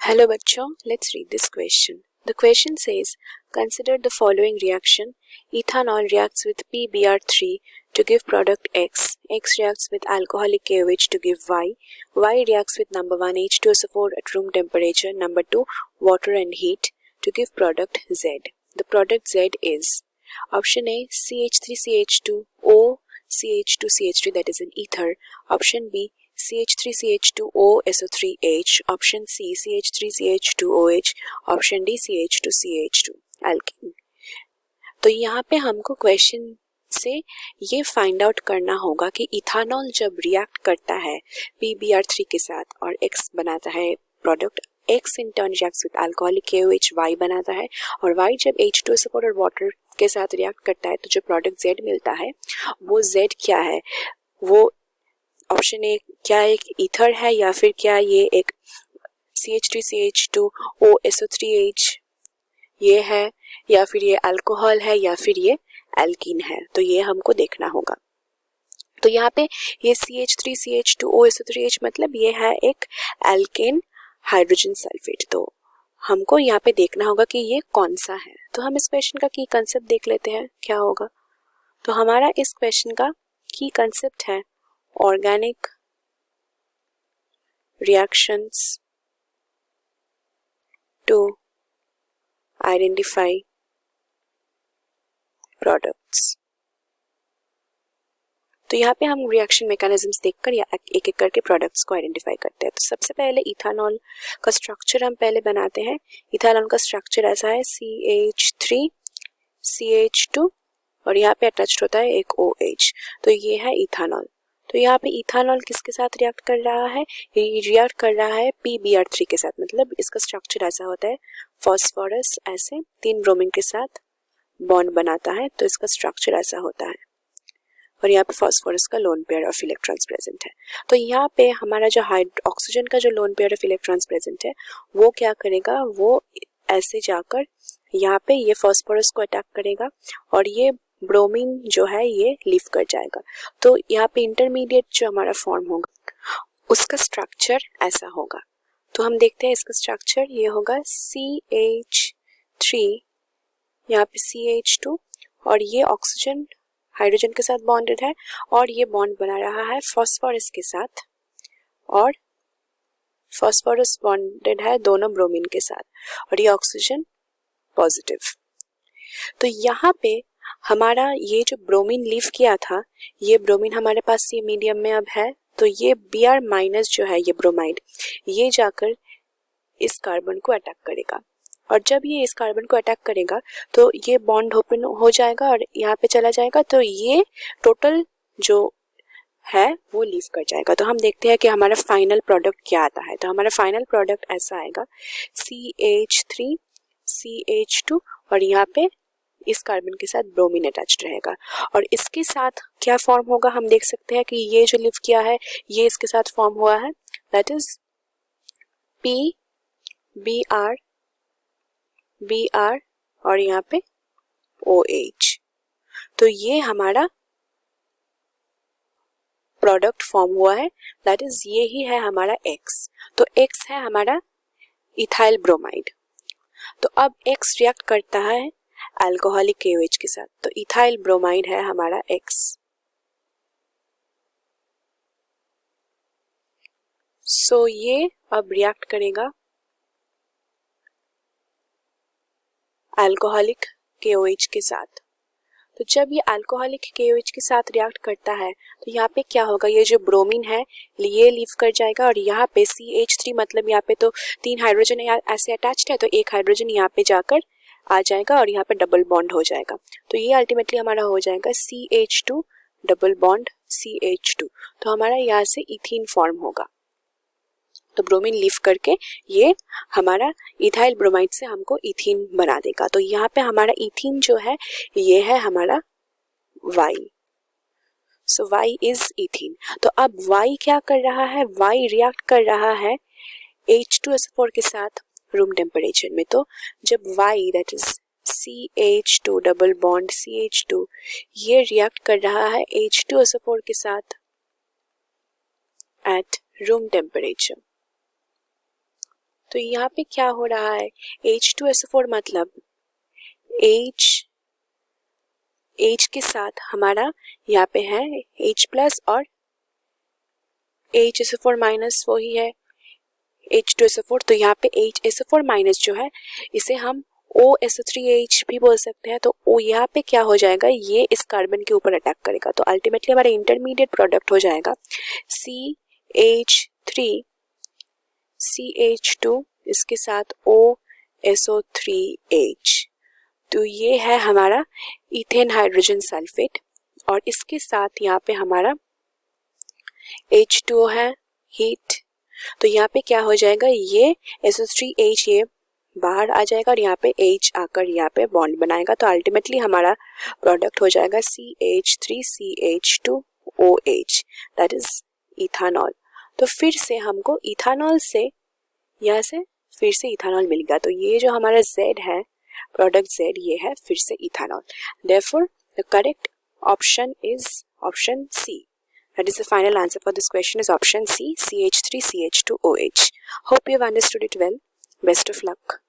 Hello बच्चों, let's read this question. The question says, consider the following reaction. Ethanol reacts with PBr3 to give product X. X reacts with alcoholic KOH to give Y. Y reacts with number 1 H2SO4 at room temperature, number 2 water and heat to give product Z. The product Z is option A CH3CH2O CH2CH3, that is an ether. Option B CH3CH2O SO3H. Option C CH3CH2OH. Option D CH2CH2 alkene. तो यहाँ पे हमको question से ये find out करना होगा कि ethanol जब रिएक्ट करता है PBr3 के साथ और X बनाता है product, X in turn reacts with alcoholic KOH, Y बनाता है, और Y जब H2SO4 और वाटर के साथ रिएक्ट करता है तो जो प्रोडक्ट Z मिलता है वो Z क्या है? वो ऑप्शन ए क्या एक ईथर है, या फिर क्या ये एक CH3CH2O SO3H ये है, या फिर ये अल्कोहल है, या फिर ये एल्कीन है? तो ये हमको देखना होगा। तो यहाँ पे ये CH3CH2O SO3H मतलब ये है एक एल्केन हाइड्रोजन सल्फेट। तो हमको यहाँ पे देखना होगा कि ये कौन सा है। तो हम इस क्वेश्चन का की कंसेप्ट देख लेते हैं क्या होगा। तो हमारा इस क्वेश्चन का की कंसेप्ट है organic reactions to identify products। तो यहाँ पे हम रिएक्शन मैकेनिज्म्स देखकर या एक एक करके प्रोडक्ट्स को आइडेंटिफाई करते हैं। तो सबसे पहले इथानॉल का स्ट्रक्चर हम पहले बनाते हैं। इथानॉल का स्ट्रक्चर ऐसा है CH3 CH2 और यहाँ पे अटैच्ड होता है एक OH। तो ये है इथानॉल। तो यहाँ पे इथानॉल किसके साथ रिएक्ट कर रहा है? ये रिएक्ट कर रहा है PBr3 के साथ। मतलब इसका स्ट्रक्चर ऐसा होता है, फॉस्फोरस ऐसे 3 ब्रोमीन के साथ बॉन्ड बनाता है, तो इसका स्ट्रक्चर ऐसा होता है। और यहाँ पे फॉस्फोरस का lone pair of electrons present है। तो यहाँ पे हमारा जो ऑक्सीजन का जो lone pair of electrons present है वो क्या करेगा, वो ऐसे जाकर यहाँ पे ये फॉस्फोरस को अटैक करेगा और ये ब्रोमीन जो है ये लीव कर जाएगा। तो यहाँ पे इंटरमीडिएट जो हमारा फॉर्म होगा उसका स्ट्रक्चर ऐसा होगा। तो हम देखते हैं इसका स्ट्रक्चर, ये होगा CH3, यहाँ पे CH2 और ये ऑक्सीजन हाइड्रोजन के साथ बॉन्डेड है और ये बॉन्ड बना रहा है फॉस्फोरस के साथ, और फॉस्फोरस बॉन्डेड है दोनों ब्रोमीन के साथ और ये ऑक्सीजन पॉजिटिव। तो यहाँ पे हमारा ये जो ब्रोमीन लीव किया था, ये ब्रोमीन हमारे पास ये मीडियम में अब है। तो ये Br माइनस जो है ये ब्रोमाइड, ये जाकर इस कार्बन को अटैक करेगा, और जब ये इस कार्बन को अटैक करेगा तो ये बॉन्ड ओपन हो जाएगा और यहाँ पे चला जाएगा। तो ये टोटल जो है वो लीव कर जाएगा। तो हम देखते हैं कि हमारा फाइनल प्रोडक्ट क्या आता है। तो हमारा फाइनल प्रोडक्ट ऐसा आएगा CH3 CH2 और यहाँ पे इस कार्बन के साथ ब्रोमीन अटैच्ड रहेगा, और इसके साथ क्या फॉर्म होगा हम देख सकते हैं कि ये जो लिव किया है ये इसके साथ फॉर्म हुआ है, दैट इज Br और यहाँ पे OH। तो ये हमारा प्रोडक्ट फॉर्म हुआ है, दैट इज ये ही है हमारा X। तो X है हमारा इथाइल ब्रोमाइड। तो अब X रिएक्ट करता है अल्कोहलिक KOH के साथ, तो इथाइल ब्रोमाइड है हमारा X। सो ये अब रिएक्ट करेगा अल्कोहलिक KOH के साथ। तो जब ये अल्कोहलिक KOH के साथ रिएक्ट करता है तो यहाँ पे क्या होगा, ये जो ब्रोमीन है ये लीव कर जाएगा, और यहाँ पे CH3 मतलब यहाँ पे तो 3 हाइड्रोजन ऐसे अटैच्ड है, तो एक हाइड्रोजन यहाँ पे जाकर आ जाएगा और यहाँ पे डबल बॉन्ड हो जाएगा। तो ये अल्टीमेटली हमारा हो जाएगा CH2 डबल बॉन्ड CH2। तो हमारा यहाँ से इथीन फॉर्म होगा। तो ब्रोमीन लीव करके ये हमारा इथाइल ब्रोमाइड से हमको इथीन बना देगा। तो यहाँ पे हमारा इथीन जो है ये है हमारा Y। So Y is ethene. तो अब Y क्या कर रहा है, Y रिएक्ट कर रहा है H2SO4 के साथ रूम टेम्परेचर में। तो जब Y that is CH2 double bond CH2 ये रिएक्ट कर रहा है H2SO4 के साथ एट रूम टेम्परेचर, तो यहाँ पे क्या हो रहा है, H2SO4 मतलब H के साथ हमारा यहाँ पे है H+ और HSO4 माइनस वही है H2SO4। तो यहाँ पे HSO4 माइनस जो है इसे हम OSO3H भी बोल सकते हैं। तो O यहाँ पे क्या हो जाएगा, ये इस कार्बन के ऊपर अटैक करेगा, तो अल्टीमेटली हमारा इंटरमीडिएट प्रोडक्ट हो जाएगा CH3CH2 इसके साथ OSO3H। तो ये है हमारा इथेन हाइड्रोजन सल्फेट और इसके साथ यहाँ पे हमारा H2O है हीट। तो यहाँ पे क्या हो जाएगा, ये SO3H ये बाहर आ जाएगा और यहाँ पे H आकर यहाँ पे बॉन्ड बनाएगा। तो अल्टीमेटली हमारा प्रोडक्ट हो जाएगा CH3CH2OH दैट इज इथानॉल। तो फिर से हमको इथानॉल से यहाँ से फिर से इथानॉल मिल गया। तो ये जो हमारा Z है, प्रोडक्ट Z ये है फिर से ethanol. Therefore the correct option is option C. That is the final answer for this question is option C, CH3CH2OH. Hope you have understood it well. Best of luck.